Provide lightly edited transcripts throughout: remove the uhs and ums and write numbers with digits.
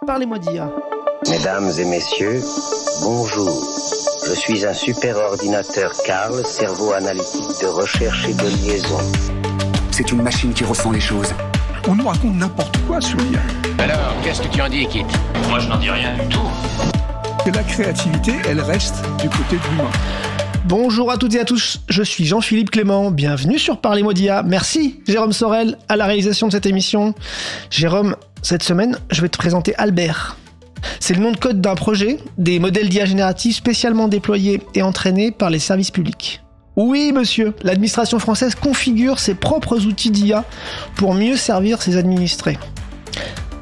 Parlez-moi d'IA. Mesdames et messieurs, bonjour. Je suis un super ordinateur Carl, cerveau analytique de recherche et de liaison. C'est une machine qui ressent les choses. On nous raconte n'importe quoi sur l'IA. Alors, qu'est-ce que tu en dis, Kit? Moi, je n'en dis rien du tout. Que la créativité, elle reste du côté de l'humain. Bonjour à toutes et à tous, je suis Jean-Philippe Clément, bienvenue sur Parlez-moi d'IA. Merci Jérôme Sorel à la réalisation de cette émission. Jérôme, cette semaine, je vais te présenter Albert. C'est le nom de code d'un projet, des modèles d'IA génératifs spécialement déployés et entraînés par les services publics. Oui monsieur, l'administration française configure ses propres outils d'IA pour mieux servir ses administrés.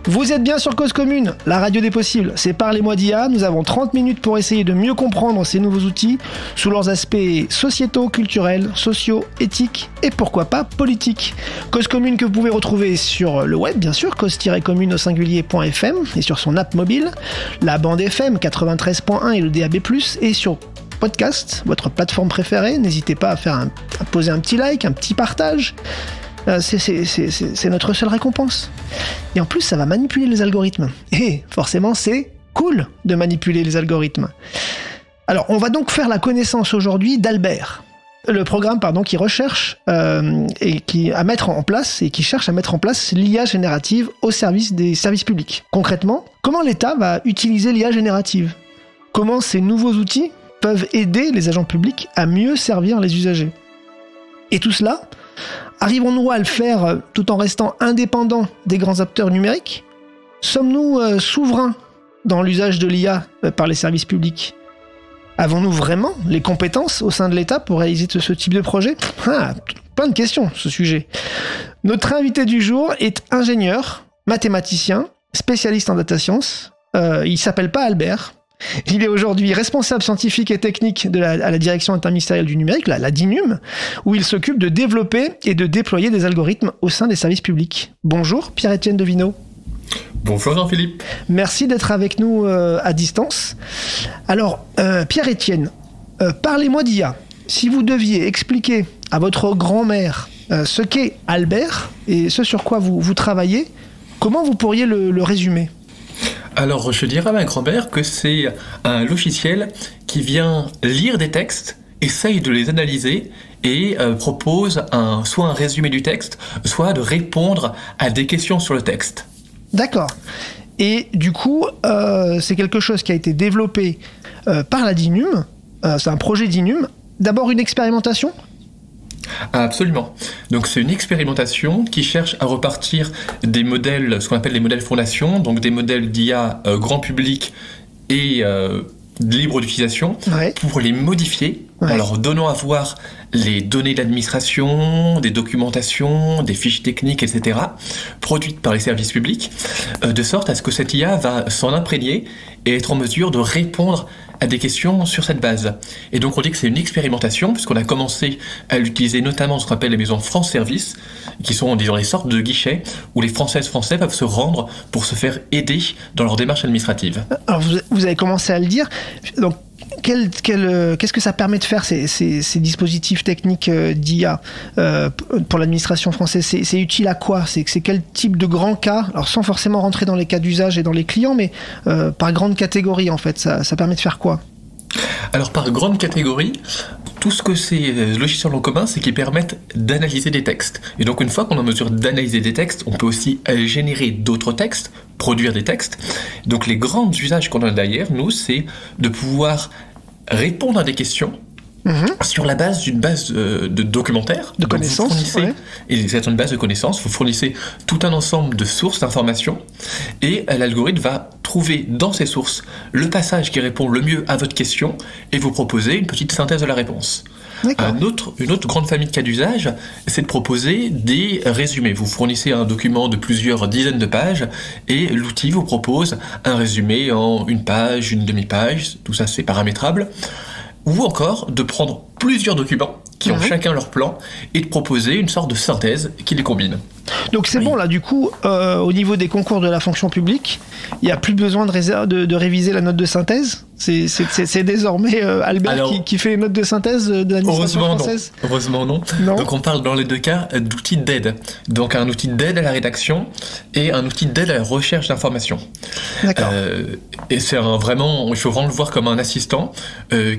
Vous êtes bien sur Cause Commune, la radio des possibles, c'est Parlez-moi d'IA, nous avons 30 minutes pour essayer de mieux comprendre ces nouveaux outils sous leurs aspects sociétaux, culturels, sociaux, éthiques et pourquoi pas politiques. Cause Commune que vous pouvez retrouver sur le web bien sûr, cause-commune au singulier.fm et sur son app mobile, la bande FM 93.1 et le DAB+, et sur podcast, votre plateforme préférée, n'hésitez pas à poser un petit like, un petit partage. C'est notre seule récompense. Et en plus, ça va manipuler les algorithmes. Et forcément, c'est cool de manipuler les algorithmes. Alors, on va donc faire la connaissance aujourd'hui d'Albert. Le programme, qui recherche et qui cherche à mettre en place l'IA générative au service des services publics. Concrètement, comment l'État va utiliser l'IA générative? Comment ces nouveaux outils peuvent aider les agents publics à mieux servir les usagers? Et tout cela, arriverons-nous à le faire tout en restant indépendants des grands acteurs numériques? Sommes-nous souverains dans l'usage de l'IA par les services publics? Avons-nous vraiment les compétences au sein de l'État pour réaliser ce type de projet? Plein de questions, ce sujet. Notre invité du jour est ingénieur, mathématicien, spécialiste en data science. Il s'appelle pas Albert. Il est aujourd'hui responsable scientifique et technique à la direction interministérielle du numérique, la DINUM, où il s'occupe de développer et de déployer des algorithmes au sein des services publics. Bonjour Pierre-Étienne Devineau. Bonjour Jean-Philippe. Merci d'être avec nous à distance. Alors, Pierre-Étienne, parlez-moi d'IA. Si vous deviez expliquer à votre grand-mère ce qu'est Albert et ce sur quoi vous travaillez, comment vous pourriez le résumer ? Alors, je dirais à ma grand-mère que c'est un logiciel qui vient lire des textes, essaye de les analyser et propose soit un résumé du texte, soit de répondre à des questions sur le texte. D'accord. Et du coup, c'est quelque chose qui a été développé par la DINUM, c'est un projet DINUM. D'abord une expérimentation ? Absolument. Donc c'est une expérimentation qui cherche à repartir des modèles, ce qu'on appelle les modèles fondations, donc des modèles d'IA grand public et libre d'utilisation, pour les modifier en leur donnant à voir les données d'administration, des documentations, des fiches techniques, etc., produites par les services publics, de sorte à ce que cette IA va s'en imprégner et être en mesure de répondre à des questions sur cette base. Et donc on dit que c'est une expérimentation, puisqu'on a commencé à l'utiliser notamment ce qu'on appelle les maisons France Service, qui sont, disons, les sortes de guichets où les Françaises Français peuvent se rendre pour se faire aider dans leur démarche administrative. Alors vous avez commencé à le dire, donc qu'est-ce que ça permet de faire ces dispositifs techniques d'IA pour l'administration française? C'est utile à quoi? C'est quel type de grands cas? Alors sans forcément rentrer dans les cas d'usage et dans les clients, mais par grande catégorie en fait, ça permet de faire quoi? Alors par grande catégorie, tout ce que ces logiciels ont en commun, c'est qu'ils permettent d'analyser des textes. Et donc une fois qu'on est en mesure d'analyser des textes, on peut aussi générer d'autres textes, produire des textes. Donc les grands usages qu'on a derrière, nous, c'est de pouvoir répondre à des questions sur la base d'une base de documentaire. De connaissances, Et c'est une base de connaissances, vous fournissez tout un ensemble de sources d'informations et l'algorithme va trouver dans ces sources le passage qui répond le mieux à votre question et vous proposer une petite synthèse de la réponse. Une autre grande famille de cas d'usage, c'est de proposer des résumés. Vous fournissez un document de plusieurs dizaines de pages et l'outil vous propose un résumé en une page, une demi-page, tout ça c'est paramétrable. Ou encore de prendre plusieurs documents qui ont chacun leur plan et de proposer une sorte de synthèse qui les combine. Donc c'est Oui. bon là, du coup, au niveau des concours de la fonction publique, il n'y a plus besoin de réviser la note de synthèse. C'est désormais Albert Alors, qui fait les notes de synthèse de l'administration Heureusement française. non. Heureusement non. Non. Donc on parle dans les deux cas d'outils d'aide. Donc un outil d'aide à la rédaction et un outil d'aide à la recherche d'informations. D'accord. Et c'est vraiment, il faut vraiment le voir comme un assistant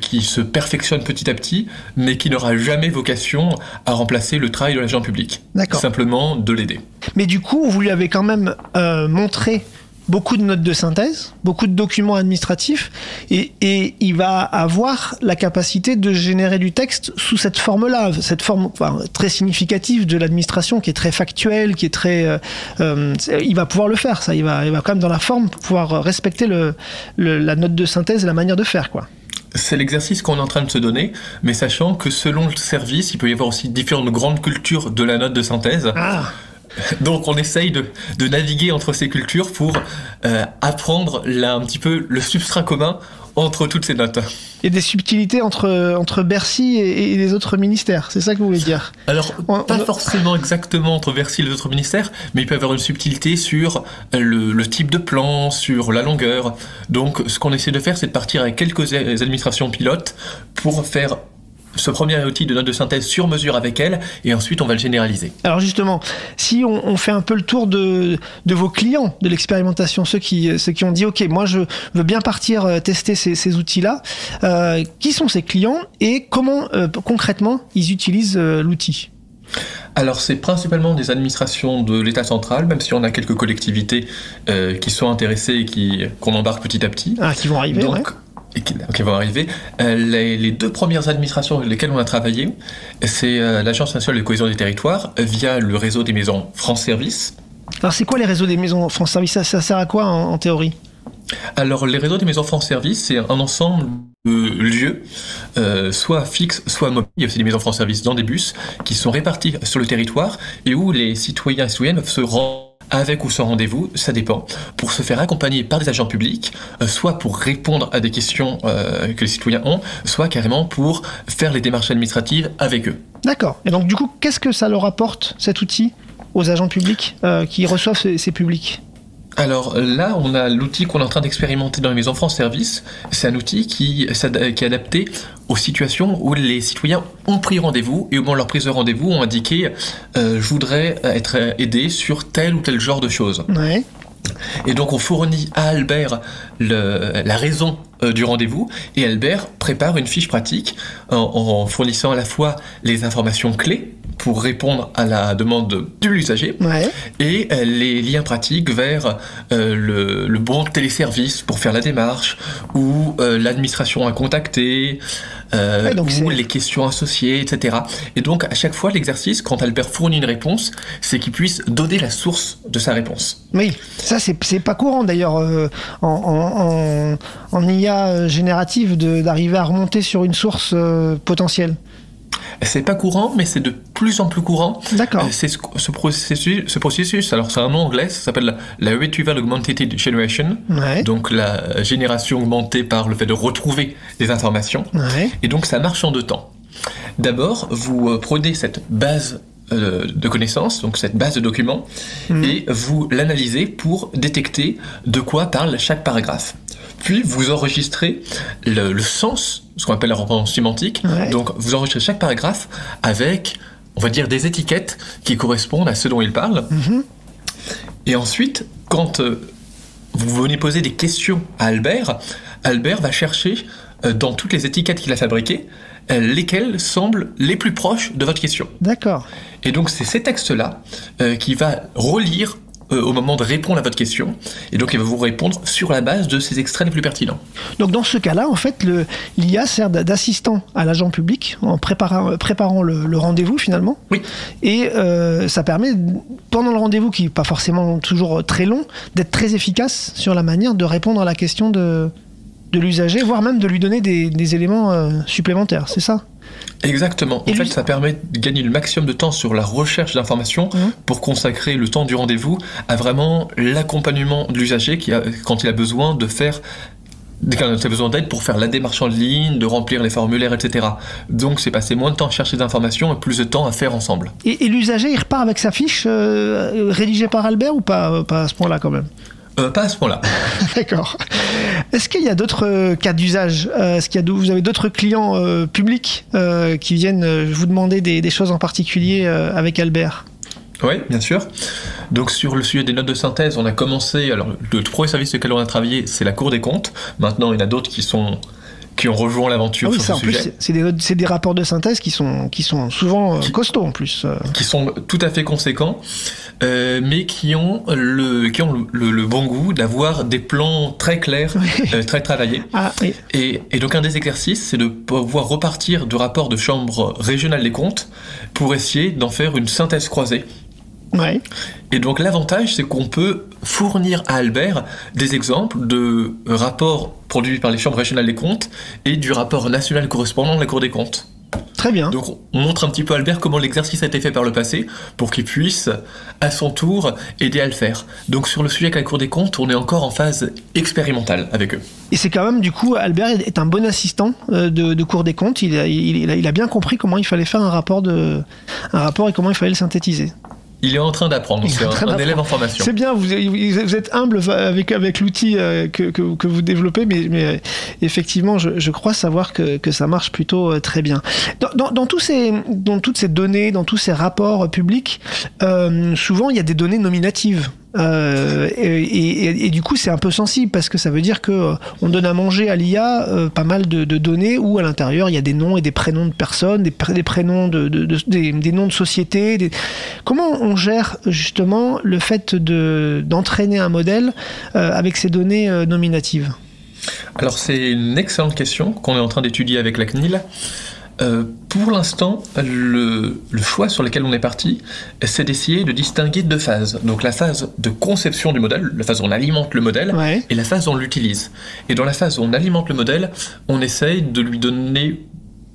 qui se perfectionne petit à petit, mais qui n'aura jamais vocation à remplacer le travail de l'agent public. D'accord. Simplement de l'aider. Mais du coup, vous lui avez quand même montré beaucoup de notes de synthèse, beaucoup de documents administratifs, et il va avoir la capacité de générer du texte sous cette forme-là, cette forme très significative de l'administration, qui est très factuelle, qui est très... il va pouvoir le faire, ça. Il va quand même dans la forme pouvoir respecter la note de synthèse et la manière de faire, quoi. C'est l'exercice qu'on est en train de se donner, mais sachant que selon le service, il peut y avoir aussi différentes grandes cultures de la note de synthèse. Ah. Donc on essaye de naviguer entre ces cultures pour apprendre un petit peu le substrat commun entre toutes ces notes. Il y a des subtilités entre Bercy et les autres ministères, c'est ça que vous voulez dire? Alors, pas forcément exactement entre Bercy et les autres ministères, mais il peut y avoir une subtilité sur le type de plan, sur la longueur. Donc ce qu'on essaie de faire, c'est de partir avec quelques administrations pilotes pour faire ce premier outil de note de synthèse sur mesure avec elle, et ensuite on va le généraliser. Alors justement, si on fait un peu le tour de vos clients de l'expérimentation, ceux qui ont dit ok, moi je veux bien partir tester ces outils-là, qui sont ces clients et comment concrètement ils utilisent l'outil? Alors c'est principalement des administrations de l'État central, même si on a quelques collectivités qui sont intéressées et qu'on embarque petit à petit. Ah, qui vont arriver, Donc, ouais. Qui vont arriver. Les deux premières administrations avec lesquelles on a travaillé, c'est l'Agence nationale de cohésion des territoires via le réseau des maisons France Service. Alors c'est quoi les réseaux des maisons France Service? Ça sert à quoi en théorie? Alors les réseaux des maisons France Service, c'est un ensemble de lieux, soit fixes, soit mobiles. Il y a aussi des maisons France Service dans des bus qui sont répartis sur le territoire et où les citoyens et citoyennes peuvent se rendre avec ou sans rendez-vous, ça dépend, pour se faire accompagner par des agents publics, soit pour répondre à des questions que les citoyens ont, soit carrément pour faire les démarches administratives avec eux. D'accord. Et donc du coup, qu'est-ce que ça leur apporte, cet outil, aux agents publics qui reçoivent ces publics? Alors là, on a l'outil qu'on est en train d'expérimenter dans les maisons France Service. C'est un outil qui est adapté aux situations où les citoyens ont pris rendez-vous et au moment de leur prise de rendez-vous ont indiqué je voudrais être aidé sur tel ou tel genre de choses. Ouais. Et donc on fournit à Albert la raison du rendez-vous, et Albert prépare une fiche pratique en fournissant à la fois les informations clés pour répondre à la demande de l'usager, Ouais. et les liens pratiques vers le bon téléservice pour faire la démarche, ou l'administration à contacter, donc ou les questions associées, etc. Et donc à chaque fois l'exercice, quand Albert fournit une réponse, c'est qu'il puisse donner la source de sa réponse. Oui, ça c'est pas courant d'ailleurs en IA générative d'arriver à remonter sur une source potentielle. C'est pas courant, mais c'est de plus en plus courant. D'accord. C'est ce processus, alors c'est un nom anglais, ça s'appelle la Retrieval Augmented Generation, Ouais. donc la génération augmentée par le fait de retrouver des informations. Ouais. Et donc ça marche en deux temps. D'abord, vous prenez cette base de connaissances, donc cette base de documents, et vous l'analysez pour détecter de quoi parle chaque paragraphe. Puis vous enregistrez le sens, ce qu'on appelle la reconnaissance sémantique. Ouais. Donc vous enregistrez chaque paragraphe avec, on va dire, des étiquettes qui correspondent à ce dont il parle. Et ensuite, quand vous venez poser des questions à Albert, Albert va chercher dans toutes les étiquettes qu'il a fabriquées lesquelles semblent les plus proches de votre question. D'accord. Et donc c'est ces textes-là qui va relire au moment de répondre à votre question, et donc il va vous répondre sur la base de ces extraits les plus pertinents. Donc dans ce cas-là, en fait, l'IA sert d'assistant à l'agent public en préparant le rendez-vous finalement. Oui. Et ça permet, pendant le rendez-vous, qui n'est pas forcément toujours très long, d'être très efficace sur la manière de répondre à la question de l'usager, voire même de lui donner des éléments supplémentaires, c'est ça? Exactement. En fait, ça permet de gagner le maximum de temps sur la recherche d'informations pour consacrer le temps du rendez-vous à vraiment l'accompagnement de l'usager quand il a besoin de faire Quand tu as besoin d'aide pour faire la démarche en ligne, de remplir les formulaires, etc. Donc c'est passer moins de temps à chercher des informations et plus de temps à faire ensemble. Et l'usager, il repart avec sa fiche rédigée par Albert ou pas à ce point-là quand même? Pas à ce point-là. D'accord. Est-ce qu'il y a d'autres cas d'usage? Est-ce qu'il y a vous avez d'autres clients publics qui viennent vous demander des choses en particulier avec Albert? Oui, bien sûr. Donc sur le sujet des notes de synthèse, on a commencé, alors le premier service sur lequel on a travaillé, c'est la Cour des comptes. Maintenant, il y en a d'autres qui ont rejoint l'aventure sur ce sujet. C'est des rapports de synthèse qui sont souvent costauds en plus. Qui sont tout à fait conséquents, mais qui ont le bon goût d'avoir des plans très clairs, très travaillés. Ah, oui. Et donc un des exercices, c'est de pouvoir repartir du rapport de chambre régionale des comptes pour essayer d'en faire une synthèse croisée. Ouais. Et donc l'avantage, c'est qu'on peut fournir à Albert des exemples de rapports produits par les chambres régionales des comptes et du rapport national correspondant de la Cour des comptes. Très bien. Donc on montre un petit peu à Albert comment l'exercice a été fait par le passé pour qu'il puisse, à son tour, aider à le faire. Donc sur le sujet avec la Cour des comptes, on est encore en phase expérimentale avec eux. Et c'est quand même, du coup, Albert est un bon assistant de Cour des comptes. Il a bien compris comment il fallait faire un rapport et comment il fallait le synthétiser. Il est en train d'apprendre, c'est un élève en formation. C'est bien, vous êtes humble avec l'outil que vous développez, mais effectivement, je crois savoir que ça marche plutôt très bien. Dans toutes ces données, dans tous ces rapports publics, souvent il y a des données nominatives. Et du coup c'est un peu sensible parce que ça veut dire que on donne à manger à l'IA pas mal de données où à l'intérieur il y a des noms et des prénoms de personnes, des prénoms des noms de sociétés. Comment on gère justement le fait d'entraîner un modèle avec ces données nominatives? Alors c'est une excellente question qu'on est en train d'étudier avec la CNIL. Pour l'instant, le choix sur lequel on est parti, c'est d'essayer de distinguer deux phases. Donc la phase de conception du modèle, la phase où on alimente le modèle, ouais, et la phase où on l'utilise. Et dans la phase où on alimente le modèle, on essaye de lui donner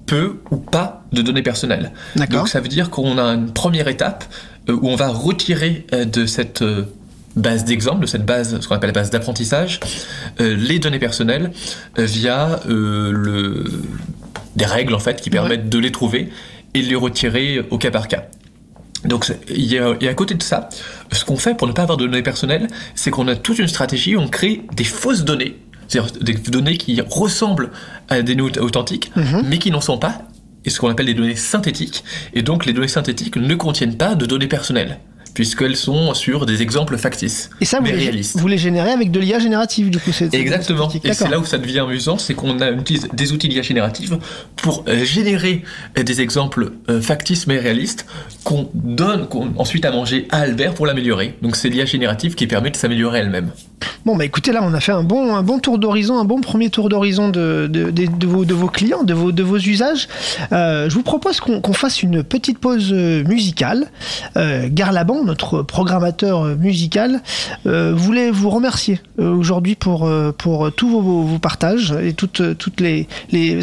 peu ou pas de données personnelles. Donc ça veut dire qu'on a une première étape où on va retirer de cette base d'exemple, de cette base, ce qu'on appelle la base d'apprentissage, les données personnelles via des règles en fait qui permettent de les trouver et de les retirer au cas par cas. Donc et à côté de ça, ce qu'on fait pour ne pas avoir de données personnelles, c'est qu'on a toute une stratégie où on crée des fausses données, c'est-à-dire des données qui ressemblent à des données authentiques, mais qui n'en sont pas, et ce qu'on appelle des données synthétiques. Et donc les données synthétiques ne contiennent pas de données personnelles, puisqu'elles sont sur des exemples factices, et ça, mais réalistes. Vous les générez avec de l'IA générative, du coup. Exactement. Et c'est là où ça devient amusant, c'est qu'on utilise des outils d'IA générative pour générer des exemples factices mais réalistes qu'on donne ensuite à manger à Albert pour l'améliorer. Donc c'est l'IA générative qui permet de s'améliorer elle-même. Bon, bah écoutez, là on a fait un bon tour d'horizon, un bon premier tour d'horizon de vos clients, de vos usages. Je vous propose qu'on fasse une petite pause musicale. Gare Laban, notre programmateur musical, voulait vous remercier aujourd'hui pour tous vos partages et toutes les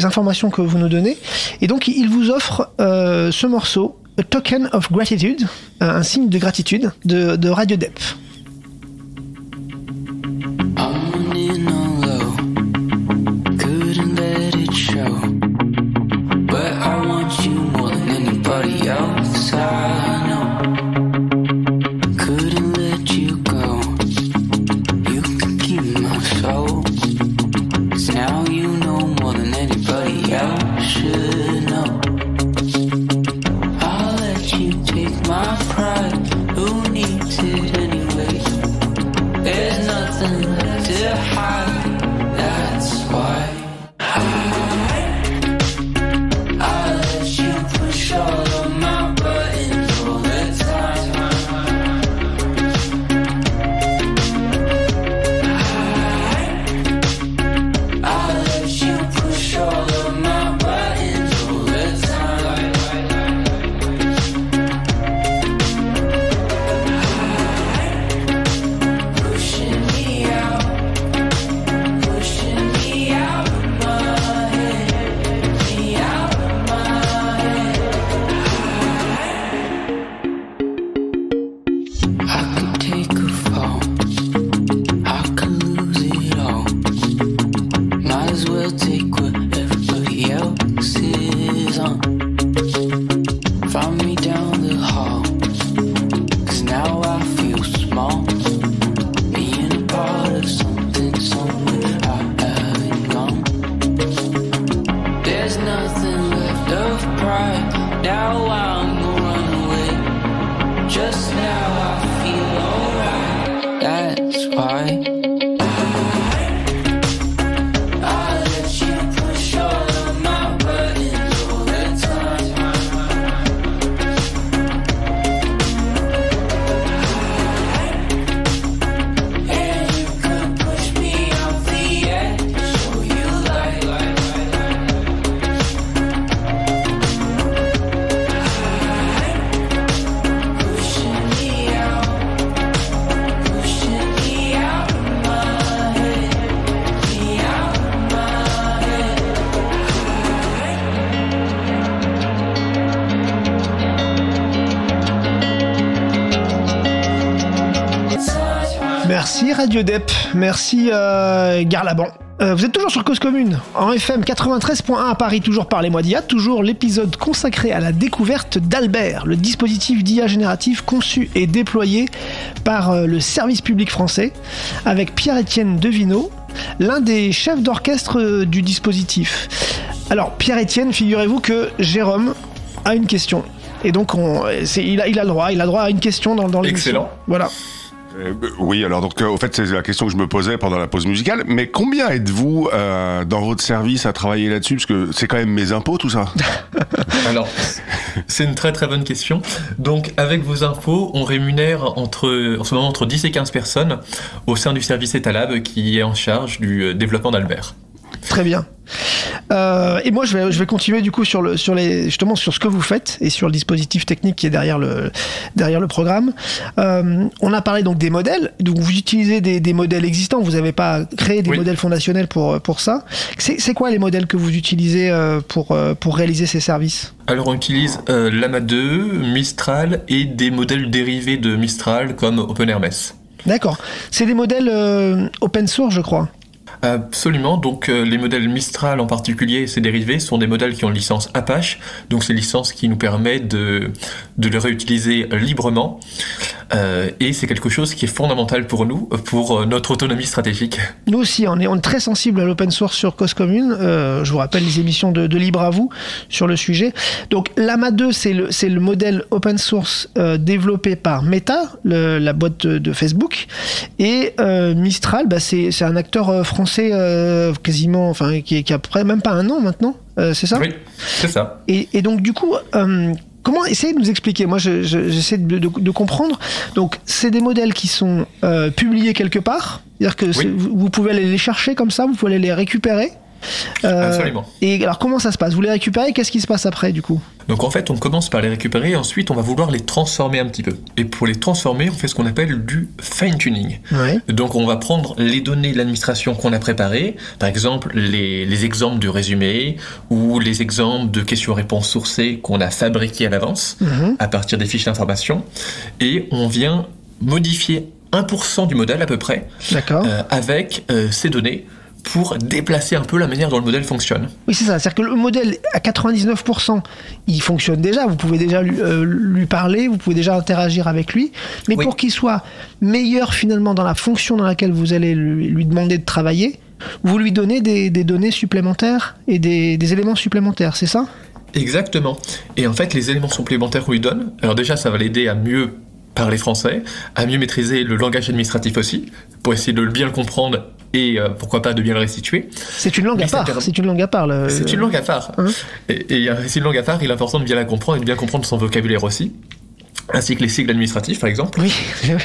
informations que vous nous donnez. Et donc il vous offre ce morceau, A Token of Gratitude, un signe de gratitude de Radio Dep. Pushing me out. Merci Radio Dep, merci Garlaban. Vous êtes toujours sur Cause Commune, en FM 93.1 à Paris, toujours Parlez-moi d'IA, toujours l'épisode consacré à la découverte d'Albert, le dispositif d'IA génératif conçu et déployé par le service public français, avec Pierre-Étienne Devineau, l'un des chefs d'orchestre du dispositif. Alors Pierre-Étienne, figurez-vous que Jérôme a une question, et donc il a le droit à une question dans l'émission. Excellent. Voilà. Oui, alors donc au fait c'est la question que je me posais pendant la pause musicale, mais combien êtes-vous dans votre service à travailler là-dessus, parce que c'est quand même mes impôts tout ça. Alors c'est une très très bonne question. Donc avec vos impôts, on rémunère en ce moment entre 10 et 15 personnes au sein du service Etalab qui est en charge du développement d'Albert. Très bien. Et moi, je vais continuer du coup justement sur ce que vous faites et sur le dispositif technique qui est derrière le programme. On a parlé donc des modèles. Donc vous utilisez des modèles existants. Vous n'avez pas créé des modèles fondationnels pour ça. C'est quoi les modèles que vous utilisez pour réaliser ces services ? Alors on utilise Llama 2, Mistral et des modèles dérivés de Mistral comme OpenHRMS. D'accord. C'est des modèles open source, je crois. Absolument, donc les modèles Mistral en particulier et ses dérivés sont des modèles qui ont une licence Apache, donc c'est une licence qui nous permet de les réutiliser librement et c'est quelque chose qui est fondamental pour nous, pour notre autonomie stratégique. Nous aussi, on est très sensible à l'open source sur Cause Commune, je vous rappelle les émissions de Libre à vous sur le sujet. Donc Llama 2 c'est le modèle open source développé par Meta, la boîte de Facebook, et Mistral c'est un acteur français quasiment, enfin qui a à peu près même pas un an maintenant, c'est ça ? Oui, c'est ça. Et donc du coup, comment essayez de nous expliquer ? Moi, j'essaie de comprendre. Donc, c'est des modèles qui sont publiés quelque part, c'est-à-dire que vous pouvez aller les chercher comme ça, vous pouvez aller les récupérer. Absolument. Et alors comment ça se passe ? Vous les récupérez, qu'est-ce qui se passe après du coup ? Donc en fait on commence par les récupérer et ensuite on va vouloir les transformer un petit peu. Et pour les transformer on fait ce qu'on appelle du fine-tuning. Ouais. Donc on va prendre les données de l'administration qu'on a préparées, par exemple les exemples de résumé ou les exemples de questions-réponses sourcées qu'on a fabriquées à l'avance à partir des fiches d'information, et on vient modifier 1% du modèle à peu près avec ces données pour déplacer un peu la manière dont le modèle fonctionne. Oui, c'est ça. C'est-à-dire que le modèle, à 99%, il fonctionne déjà. Vous pouvez déjà lui parler, vous pouvez déjà interagir avec lui. Mais pour qu'il soit meilleur, finalement, dans la fonction dans laquelle vous allez lui demander de travailler, vous lui donnez des données supplémentaires et des éléments supplémentaires, c'est ça ? Exactement. Et en fait, les éléments supplémentaires qu'on lui donne, alors déjà, ça va l'aider à mieux parler français, à mieux maîtriser le langage administratif aussi, pour essayer de bien le comprendre et pourquoi pas de bien le restituer. C'est une langue à part. C'est une langue à part. C'est une langue à part. Et c'est une langue à part, il est important de bien la comprendre et de bien comprendre son vocabulaire aussi. Ainsi que les sigles administratifs, par exemple. Oui, rien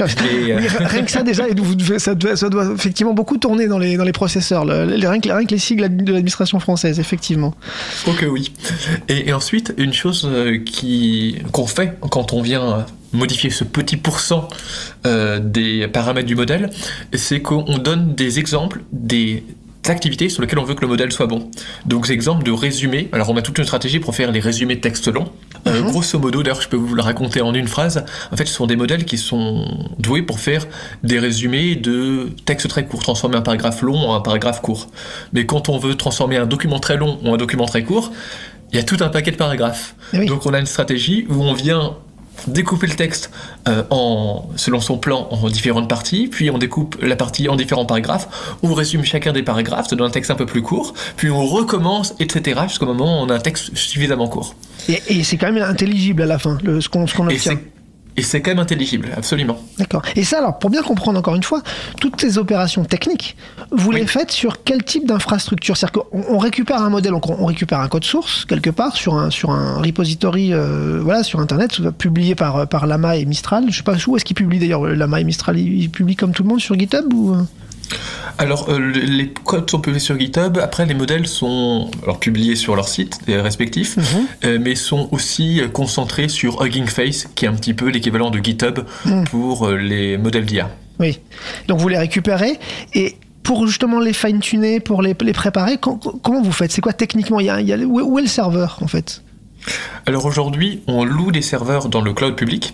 que ça déjà, ça doit effectivement beaucoup tourner dans les processeurs, rien que les sigles de l'administration française, effectivement. Ok, oui. Et ensuite, une chose qu'on fait quand on vient modifier ce petit pourcent des paramètres du modèle, c'est qu'on donne des exemples, des activités sur lesquelles on veut que le modèle soit bon. Donc, exemples de résumés. Alors, on a toute une stratégie pour faire les résumés de textes longs. Grosso modo, d'ailleurs, je peux vous le raconter en une phrase. En fait, ce sont des modèles qui sont doués pour faire des résumés de textes très courts, transformer un paragraphe long en un paragraphe court. Mais quand on veut transformer un document très long en un document très court, il y a tout un paquet de paragraphes. Donc, on a une stratégie où on vient découper le texte selon son plan en différentes parties, puis on découpe la partie en différents paragraphes, on résume chacun des paragraphes, ça donne un texte un peu plus court, puis on recommence, etc., jusqu'au moment où on a un texte suffisamment court. Et c'est quand même intelligible à la fin, ce qu'on obtient. Et c'est quand même intelligible, absolument. D'accord. Et ça, alors, pour bien comprendre encore une fois, toutes ces opérations techniques, vous les faites sur quel type d'infrastructure ? C'est-à-dire qu'on récupère un modèle, donc on récupère un code source, quelque part, sur un repository, sur Internet, publié par Llama et Mistral. Je sais pas où est-ce qu'ils publient d'ailleurs, Llama et Mistral. Ils publient comme tout le monde sur GitHub ou... Alors, les codes sont publiés sur GitHub. Après, les modèles sont publiés sur leurs sites respectifs, mais sont aussi concentrés sur Hugging Face, qui est un petit peu l'équivalent de GitHub pour les modèles d'IA. Oui. Donc, vous les récupérez et pour justement les fine-tuner, pour les préparer, comment vous faites ? C'est quoi techniquement ? Où est le serveur, en fait ? Alors, aujourd'hui, on loue des serveurs dans le cloud public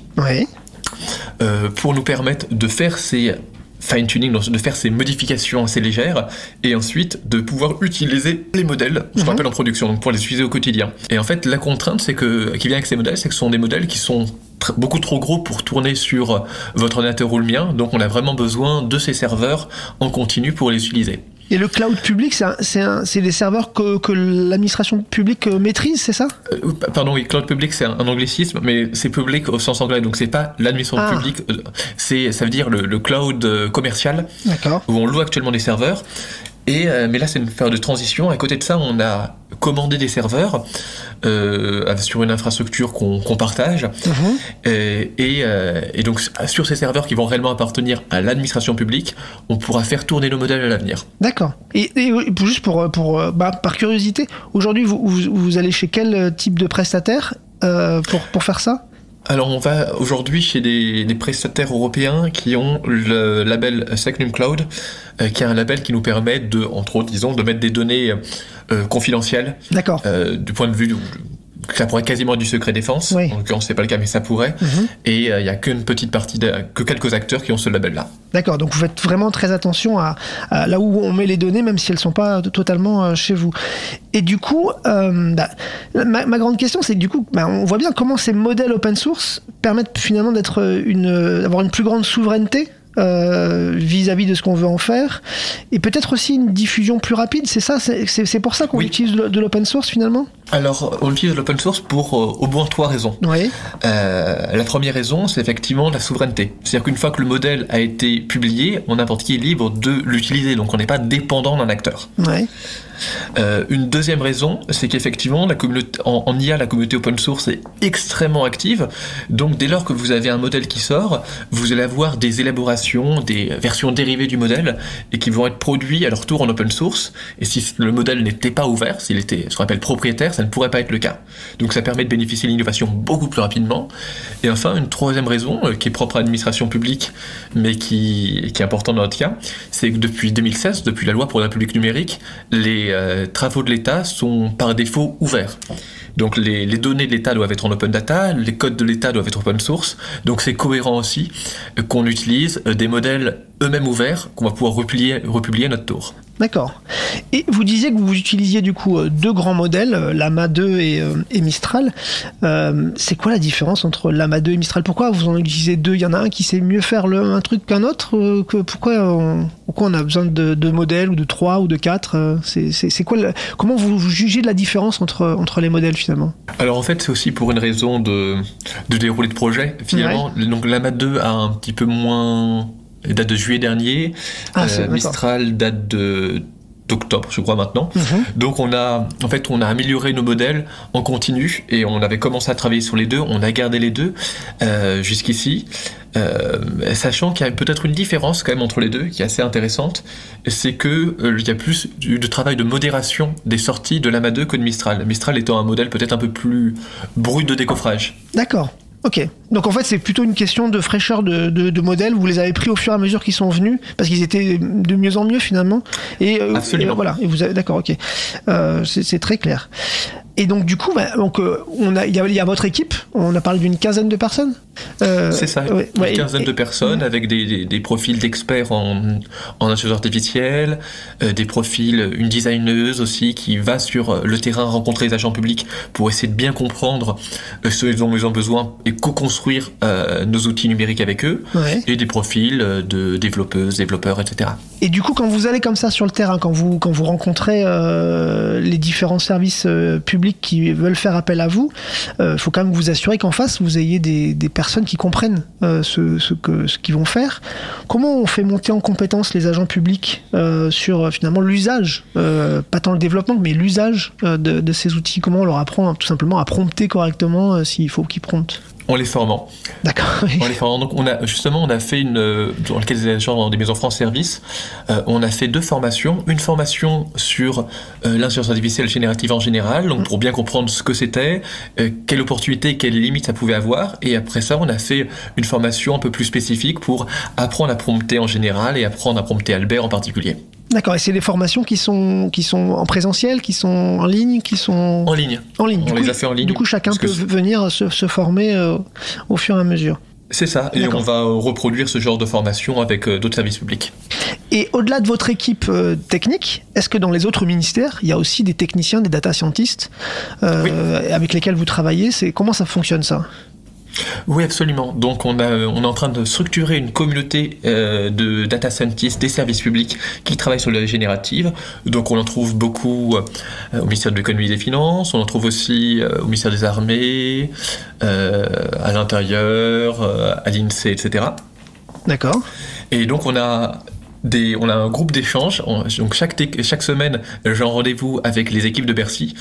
pour nous permettre de faire ces fine-tuning, de faire ces modifications assez légères, et ensuite de pouvoir utiliser les modèles, ce qu'on appelle en production, donc pour les utiliser au quotidien. Et en fait, la contrainte qui vient avec ces modèles, c'est que ce sont des modèles qui sont beaucoup trop gros pour tourner sur votre ordinateur ou le mien, donc on a vraiment besoin de ces serveurs en continu pour les utiliser. Et le cloud public, c'est des serveurs que l'administration publique maîtrise, c'est ça ? Pardon, oui, cloud public, c'est un anglicisme, mais c'est public au sens anglais, donc c'est pas l'administration publique, ça veut dire le cloud commercial, d'accord, où on loue actuellement des serveurs. Mais là, c'est une phase de transition. À côté de ça, on a commandé des serveurs sur une infrastructure qu'on partage. Et donc, sur ces serveurs qui vont réellement appartenir à l'administration publique, on pourra faire tourner nos modèles à l'avenir. D'accord. Et juste par curiosité, aujourd'hui, vous allez chez quel type de prestataire pour faire ça ? Alors on va aujourd'hui chez des prestataires européens qui ont le label Secnum Cloud, qui est un label qui nous permet entre autres, de mettre des données confidentielles. D'accord. Du point de vue ça pourrait quasiment être du secret défense. Oui. En l'occurrence, c'est pas le cas, mais ça pourrait. Et il y a qu'une petite partie, que quelques acteurs qui ont ce label-là. D'accord. Donc vous faites vraiment très attention à là où on met les données, même si elles sont pas totalement chez vous. Et du coup, ma grande question, c'est que du coup, on voit bien comment ces modèles open source permettent finalement d'avoir une plus grande souveraineté vis-à-vis de ce qu'on veut en faire, et peut-être aussi une diffusion plus rapide, c'est ça, c'est pour ça qu'on utilise de l'open source finalement. Alors on utilise de l'open source pour au moins 3 raisons. Oui. La première raison, c'est effectivement la souveraineté, c'est-à-dire qu'une fois que le modèle a été publié, n'importe qui est libre de l'utiliser, donc on n'est pas dépendant d'un acteur. Oui. Une deuxième raison, c'est qu'effectivement en IA, la communauté open source est extrêmement active, donc dès lors que vous avez un modèle qui sort, vous allez avoir des élaborations, des versions dérivées du modèle, et qui vont être produits à leur tour en open source, et si le modèle n'était pas ouvert, s'il était ce qu'on appelle propriétaire, ça ne pourrait pas être le cas. Donc ça permet de bénéficier de l'innovation beaucoup plus rapidement. Et enfin, une troisième raison, qui est propre à l'administration publique, mais qui est importante dans notre cas, c'est que depuis 2016, depuis la loi pour la République numérique, les travaux de l'État sont par défaut ouverts. Donc les données de l'État doivent être en open data, les codes de l'État doivent être open source, donc c'est cohérent aussi qu'on utilise des modèles eux-mêmes ouverts qu'on va pouvoir republier à notre tour. D'accord. Et vous disiez que vous utilisiez du coup 2 grands modèles, Llama 2 et Mistral. C'est quoi la différence entre Llama 2 et Mistral ? Pourquoi vous en utilisez 2 ? Il y en a un qui sait mieux faire un truc qu'un autre ? Pourquoi on a besoin de 2 modèles ou de 3 ou de 4 ? C'est quoi comment vous jugez de la différence entre les modèles finalement ? Alors en fait, c'est aussi pour une raison de déroulé de projet. Finalement, donc Llama 2 a un petit peu moins... date de juillet dernier, Mistral date d'octobre, je crois maintenant. Donc on a amélioré nos modèles en continu, et on avait commencé à travailler sur les 2, on a gardé les 2 jusqu'ici, sachant qu'il y a peut-être une différence quand même entre les 2 qui est assez intéressante, c'est que il y a plus de travail de modération des sorties de Llama 2 que de Mistral. Mistral étant un modèle peut-être un peu plus brut de décoffrage. D'accord. Ok, donc en fait c'est plutôt une question de fraîcheur de modèles, vous les avez pris au fur et à mesure qu'ils sont venus, parce qu'ils étaient de mieux en mieux finalement, Absolument. Et voilà, et vous avez, d'accord, ok, c'est très clair. Et donc du coup, il y a votre équipe, on a parlé d'une quinzaine de personnes. C'est ça, une quinzaine de personnes avec des profils d'experts en intelligence artificielle, des profils, une designeuse aussi qui va sur le terrain rencontrer les agents publics pour essayer de bien comprendre ce dont ils ont besoin et co-construire nos outils numériques avec eux, et des profils de développeurs, etc. Et du coup, quand vous allez comme ça sur le terrain, quand vous rencontrez les différents services publics qui veulent faire appel à vous, faut quand même vous assurer qu'en face vous ayez des personnes qui comprennent ce qu'ils vont faire. Comment on fait monter en compétence les agents publics sur finalement l'usage, pas tant le développement mais l'usage de ces outils? Comment on leur apprend tout simplement à prompter correctement s'il faut qu'ils promptent? En les formant. D'accord. En les formant. Donc on a fait dans le cas des agents des maisons France Service, on a fait 2 formations. Une formation sur l'intelligence artificielle générative en général, donc pour bien comprendre ce que c'était, quelles opportunités, quelles limites ça pouvait avoir. Et après ça, on a fait une formation un peu plus spécifique pour apprendre à prompter en général et apprendre à prompter Albert en particulier. D'accord, et c'est des formations qui sont en présentiel, qui sont en ligne, qui sont... En ligne. En ligne. On les a fait en ligne. Du coup, chacun peut venir se former au fur et à mesure. C'est ça, et D'accord. on va reproduire ce genre de formation avec d'autres services publics. Et au-delà de votre équipe technique, est-ce que dans les autres ministères, il y a aussi des techniciens, des data scientists avec lesquels vous travaillez? Comment ça fonctionne ça? Oui, absolument. Donc on est en train de structurer une communauté de data scientists des services publics qui travaillent sur la générative. Donc on en trouve beaucoup au ministère de l'économie et des finances, on en trouve aussi au ministère des armées, à l'intérieur, à l'INSEE, etc. D'accord. Et donc on a un groupe d'échange, donc chaque semaine j'ai un rendez-vous avec les équipes de Bercy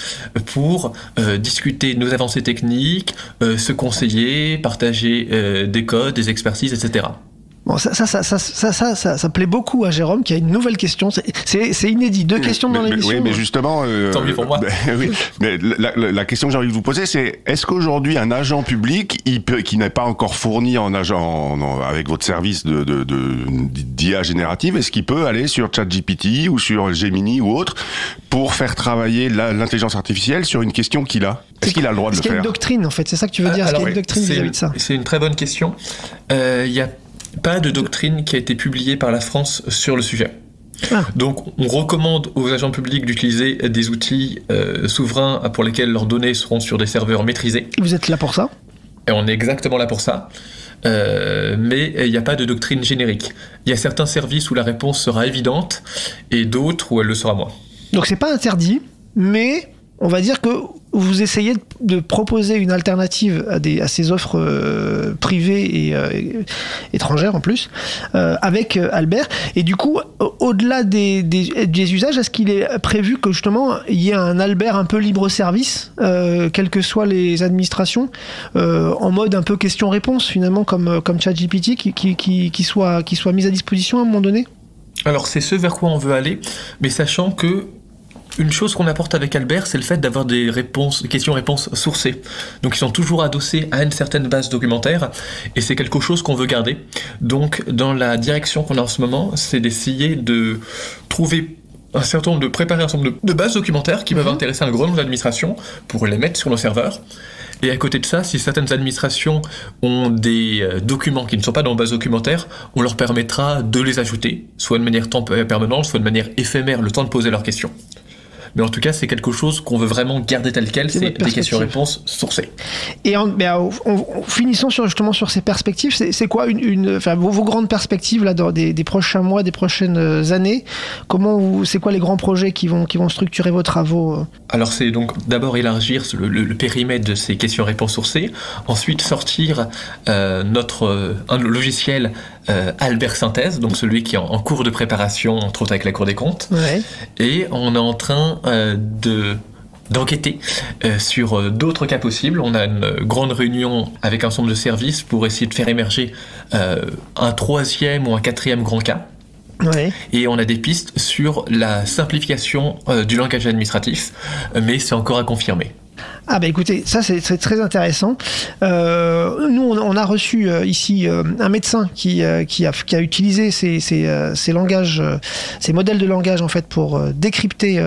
pour discuter de nos avancées techniques, se conseiller, partager des codes, des expertises, etc. Bon, ça plaît beaucoup à Jérôme qui a une nouvelle question. C'est inédit. 2 questions dans l'émission. Oui, mais justement... Tant mieux pour moi. Oui, mais la question que j'ai envie de vous poser, c'est est-ce qu'aujourd'hui, un agent public, qui n'est pas encore fourni avec votre service d'IA générative, est-ce qu'il peut aller sur ChatGPT ou sur Gemini ou autre pour faire travailler l'intelligence artificielle sur une question qu'il a? Est-ce qu'il a le droit de le faire? Est-ce qu'il y a une doctrine, en fait? C'est ça que tu veux dire? Est-ce qu'il y a une doctrine vis-à-vis de ça? C'est une très bonne question. Il y a pas de doctrine qui a été publiée par la France sur le sujet. Donc on recommande aux agents publics d'utiliser des outils souverains pour lesquels leurs données seront sur des serveurs maîtrisés. Vous êtes là pour ça? Et on est exactement là pour ça. Mais il n'y a pas de doctrine générique. Il y a certains services où la réponse sera évidente et d'autres où elle le sera moins. Donc c'est pas interdit, mais on va dire que vous essayez de proposer une alternative à ces offres privées et étrangères en plus, avec Albert. Et du coup, au-delà des usages, est-ce qu'il est prévu que justement il y ait un Albert un peu libre-service, quelles que soient les administrations, en mode un peu question-réponse finalement, comme ChatGPT, qui soit mis à disposition à un moment donné? Alors c'est ce vers quoi on veut aller, mais sachant que une chose qu'on apporte avec Albert, c'est le fait d'avoir des questions-réponses sourcées. Donc ils sont toujours adossés à une certaine base documentaire, et c'est quelque chose qu'on veut garder. Donc dans la direction qu'on a en ce moment, c'est d'essayer de trouver de préparer un certain nombre de bases documentaires qui peuvent intéresser un grand nombre d'administrations pour les mettre sur nos serveurs. Et à côté de ça, si certaines administrations ont des documents qui ne sont pas dans la base documentaire, on leur permettra de les ajouter, soit de manière permanente, soit de manière éphémère, le temps de poser leurs questions. Mais en tout cas, c'est quelque chose qu'on veut vraiment garder tel quel, c'est des questions-réponses sourcées. Et en finissant justement sur ces perspectives, c'est quoi vos grandes perspectives là, dans des prochains mois, des prochaines années? C'est quoi les grands projets qui vont structurer vos travaux? Alors c'est donc d'abord élargir le périmètre de ces questions-réponses sourcées, ensuite sortir un logiciel Albert Synthèse, donc celui qui est en cours de préparation, entre autres avec la Cour des comptes, et on est en train d'enquêter sur d'autres cas possibles. On a une grande réunion avec un ensemble de services pour essayer de faire émerger un 3e ou un 4e grand cas. Et on a des pistes sur la simplification du langage administratif, mais c'est encore à confirmer. Ah bah écoutez, ça c'est très intéressant. Nous on a reçu ici un médecin qui a utilisé ces langages, ces modèles de langage en fait pour décrypter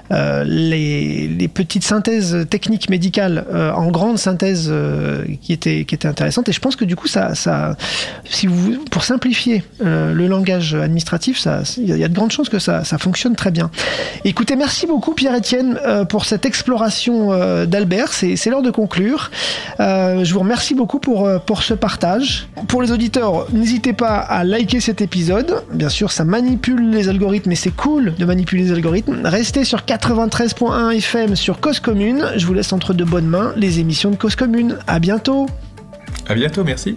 les petites synthèses techniques médicales en grande synthèse qui était intéressante. Et je pense que du coup pour simplifier le langage administratif, il y a de grandes chances que ça fonctionne très bien. Écoutez, merci beaucoup Pierre-Étienne pour cette exploration d'Albert, c'est l'heure de conclure. Je vous remercie beaucoup pour ce partage. Pour les auditeurs, n'hésitez pas à liker cet épisode. Bien sûr, ça manipule les algorithmes et c'est cool de manipuler les algorithmes. Restez sur 93.1 FM sur Cause Commune. Je vous laisse entre de bonnes mains les émissions de Cause Commune. À bientôt. À bientôt, merci.